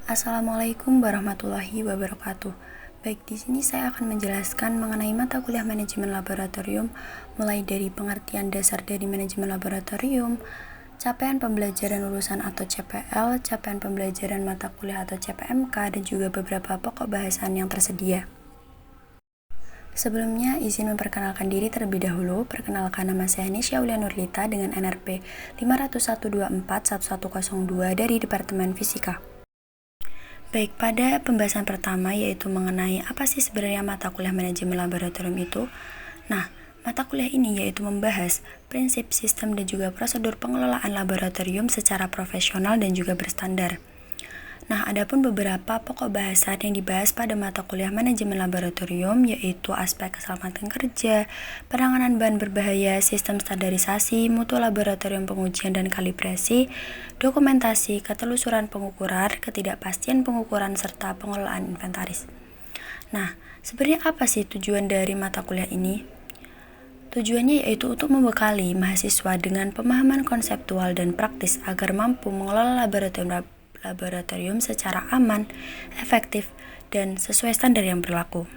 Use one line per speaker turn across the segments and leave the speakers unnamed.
Assalamualaikum warahmatullahi wabarakatuh. Baik, di sini saya akan menjelaskan mengenai mata kuliah manajemen laboratorium, mulai dari pengertian dasar dari manajemen laboratorium, capaian pembelajaran lulusan atau CPL, capaian pembelajaran mata kuliah atau CPMK, dan juga beberapa pokok bahasan yang tersedia. Sebelumnya, izin memperkenalkan diri terlebih dahulu. Perkenalkan, nama saya Nisha Aulia Nurlita dengan NRP 501241102 dari Departemen Fisika. Baik, pada pembahasan pertama yaitu mengenai apa sih sebenarnya mata kuliah manajemen laboratorium itu. Nah, mata kuliah ini yaitu membahas prinsip, sistem, dan juga prosedur pengelolaan laboratorium secara profesional dan juga berstandar. Nah, adapun beberapa pokok bahasan yang dibahas pada mata kuliah manajemen laboratorium yaitu aspek keselamatan kerja, penanganan bahan berbahaya, sistem standarisasi, mutu laboratorium pengujian dan kalibrasi, dokumentasi, ketelusuran pengukuran, ketidakpastian pengukuran, serta pengelolaan inventaris. Nah, sebenarnya apa sih tujuan dari mata kuliah ini? Tujuannya yaitu untuk membekali mahasiswa dengan pemahaman konseptual dan praktis agar mampu mengelola laboratorium secara aman, efektif, dan sesuai standar yang berlaku.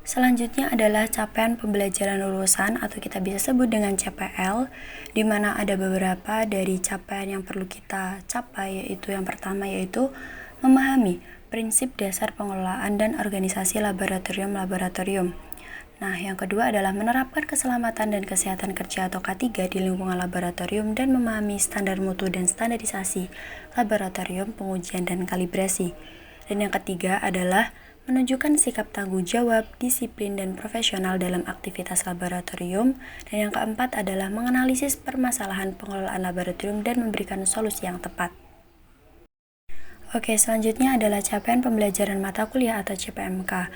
Selanjutnya adalah capaian pembelajaran lulusan atau kita bisa sebut dengan CPL, di mana ada beberapa dari capaian yang perlu kita capai, yaitu yang pertama yaitu memahami prinsip dasar pengelolaan dan organisasi laboratorium. Nah, yang kedua adalah menerapkan keselamatan dan kesehatan kerja atau K3 di lingkungan laboratorium dan memahami standar mutu dan standarisasi laboratorium, pengujian, dan kalibrasi. Dan yang ketiga adalah menunjukkan sikap tanggung jawab, disiplin, dan profesional dalam aktivitas laboratorium. Dan yang keempat adalah menganalisis permasalahan pengelolaan laboratorium dan memberikan solusi yang tepat. Oke, selanjutnya adalah capaian pembelajaran mata kuliah atau CPMK.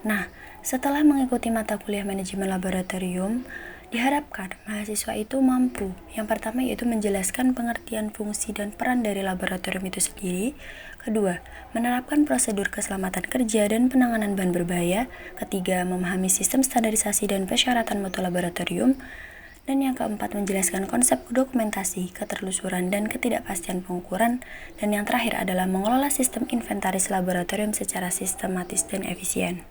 Nah, setelah mengikuti mata kuliah manajemen laboratorium, diharapkan mahasiswa itu mampu, yang pertama yaitu menjelaskan pengertian fungsi dan peran dari laboratorium itu sendiri. Kedua, menerapkan prosedur keselamatan kerja dan penanganan bahan berbahaya. Ketiga, memahami sistem standarisasi dan persyaratan mutu laboratorium. Dan yang keempat, menjelaskan konsep dokumentasi, keterlusuran, dan ketidakpastian pengukuran. Dan yang terakhir adalah mengelola sistem inventaris laboratorium secara sistematis dan efisien.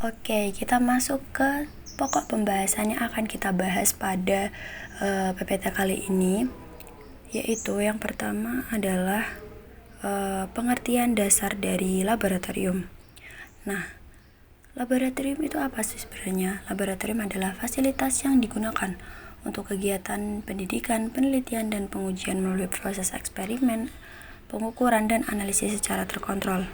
Oke, kita masuk ke pokok pembahasan yang akan kita bahas pada PPT kali ini, yaitu yang pertama adalah pengertian dasar dari laboratorium. Nah, laboratorium itu apa sih sebenarnya? Laboratorium adalah fasilitas yang digunakan untuk kegiatan pendidikan, penelitian, dan pengujian melalui proses eksperimen, pengukuran, dan analisis secara terkontrol.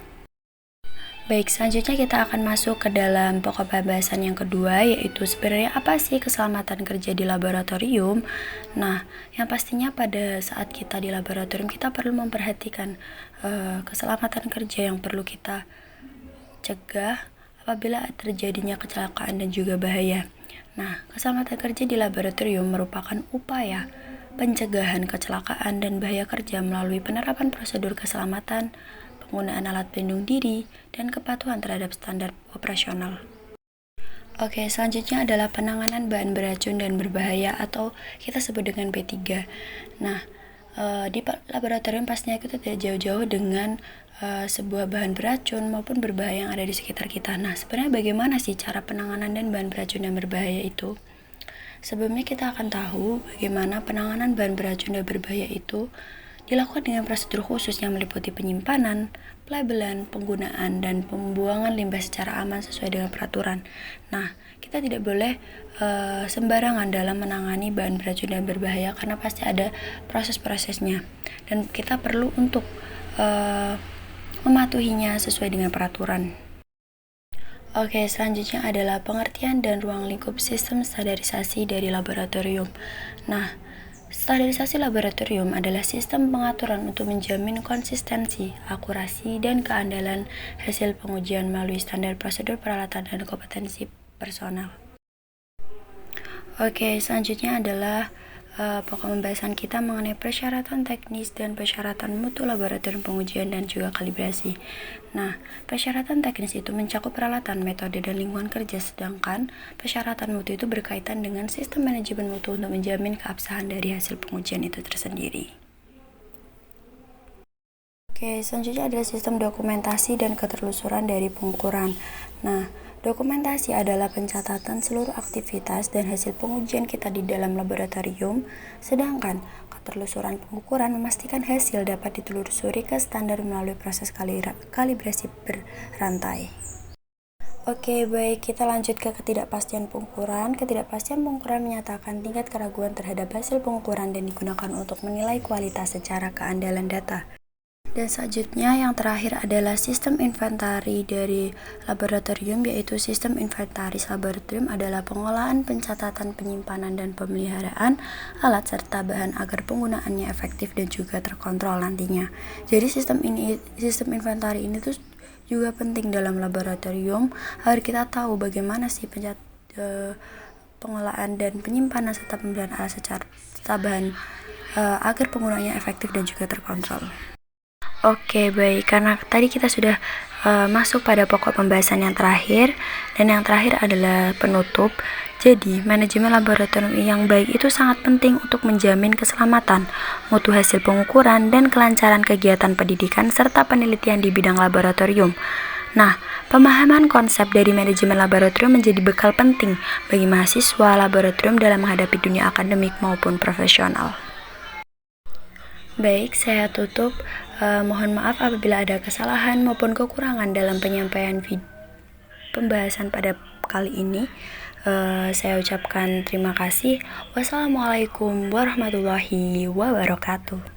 Baik, selanjutnya kita akan masuk ke dalam pokok pembahasan yang kedua, yaitu sebenarnya apa sih keselamatan kerja di laboratorium. Nah, yang pastinya pada saat kita di laboratorium kita perlu memperhatikan keselamatan kerja yang perlu kita cegah apabila terjadinya kecelakaan dan juga bahaya. Nah, keselamatan kerja di laboratorium merupakan upaya pencegahan kecelakaan dan bahaya kerja melalui penerapan prosedur keselamatan, penggunaan alat pelindung diri, dan kepatuhan terhadap standar operasional. Oke, selanjutnya adalah penanganan bahan beracun dan berbahaya atau kita sebut dengan P3. Nah, di laboratorium pastinya kita tidak jauh-jauh dengan sebuah bahan beracun maupun berbahaya yang ada di sekitar kita. Nah, sebenarnya bagaimana sih cara penanganan dan bahan beracun dan berbahaya itu? Sebelumnya kita akan tahu bagaimana penanganan bahan beracun dan berbahaya itu dilakukan dengan prosedur khusus yang meliputi penyimpanan, pelabelan, penggunaan, dan pembuangan limbah secara aman sesuai dengan peraturan. Nah, kita tidak boleh sembarangan dalam menangani bahan beracun dan berbahaya karena pasti ada proses-prosesnya. Dan kita perlu untuk mematuhinya sesuai dengan peraturan. Oke, selanjutnya adalah pengertian dan ruang lingkup sistem standarisasi dari laboratorium. Nah, standarisasi laboratorium adalah sistem pengaturan untuk menjamin konsistensi, akurasi, dan keandalan hasil pengujian melalui standar prosedur peralatan dan kompetensi personal. Oke, selanjutnya adalah pokok pembahasan kita mengenai persyaratan teknis dan persyaratan mutu laboratorium pengujian dan juga kalibrasi. Nah, persyaratan teknis itu mencakup peralatan, metode, dan lingkungan kerja, sedangkan persyaratan mutu itu berkaitan dengan sistem manajemen mutu untuk menjamin keabsahan dari hasil pengujian itu tersendiri. Oke, selanjutnya adalah sistem dokumentasi dan keterlusuran dari pengukuran. Nah, dokumentasi adalah pencatatan seluruh aktivitas dan hasil pengujian kita di dalam laboratorium, sedangkan keterlusuran pengukuran memastikan hasil dapat ditelusuri ke standar melalui proses kalibrasi berantai. Oke, baik, kita lanjut ke ketidakpastian pengukuran. Ketidakpastian pengukuran menyatakan tingkat keraguan terhadap hasil pengukuran dan digunakan untuk menilai kualitas secara keandalan data. Dan selanjutnya yang terakhir adalah sistem inventari dari laboratorium, yaitu sistem inventaris laboratorium adalah pengolahan, pencatatan, penyimpanan, dan pemeliharaan alat serta bahan agar penggunaannya efektif dan juga terkontrol nantinya. Jadi sistem inventari ini tuh juga penting dalam laboratorium agar kita tahu bagaimana sih pengolahan dan penyimpanan serta pemeliharaan alat serta bahan agar penggunaannya efektif dan juga terkontrol. Oke, baik, karena tadi kita sudah masuk pada pokok pembahasan yang terakhir, dan yang terakhir adalah penutup. Jadi, manajemen laboratorium yang baik itu sangat penting untuk menjamin keselamatan, mutu hasil pengukuran, dan kelancaran kegiatan pendidikan serta penelitian di bidang laboratorium. Nah, pemahaman konsep dari manajemen laboratorium menjadi bekal penting bagi mahasiswa laboratorium dalam menghadapi dunia akademik maupun profesional. Baik, saya tutup. Mohon maaf apabila ada kesalahan maupun kekurangan dalam penyampaian pembahasan pada kali ini. Saya ucapkan terima kasih. Wassalamualaikum warahmatullahi wabarakatuh.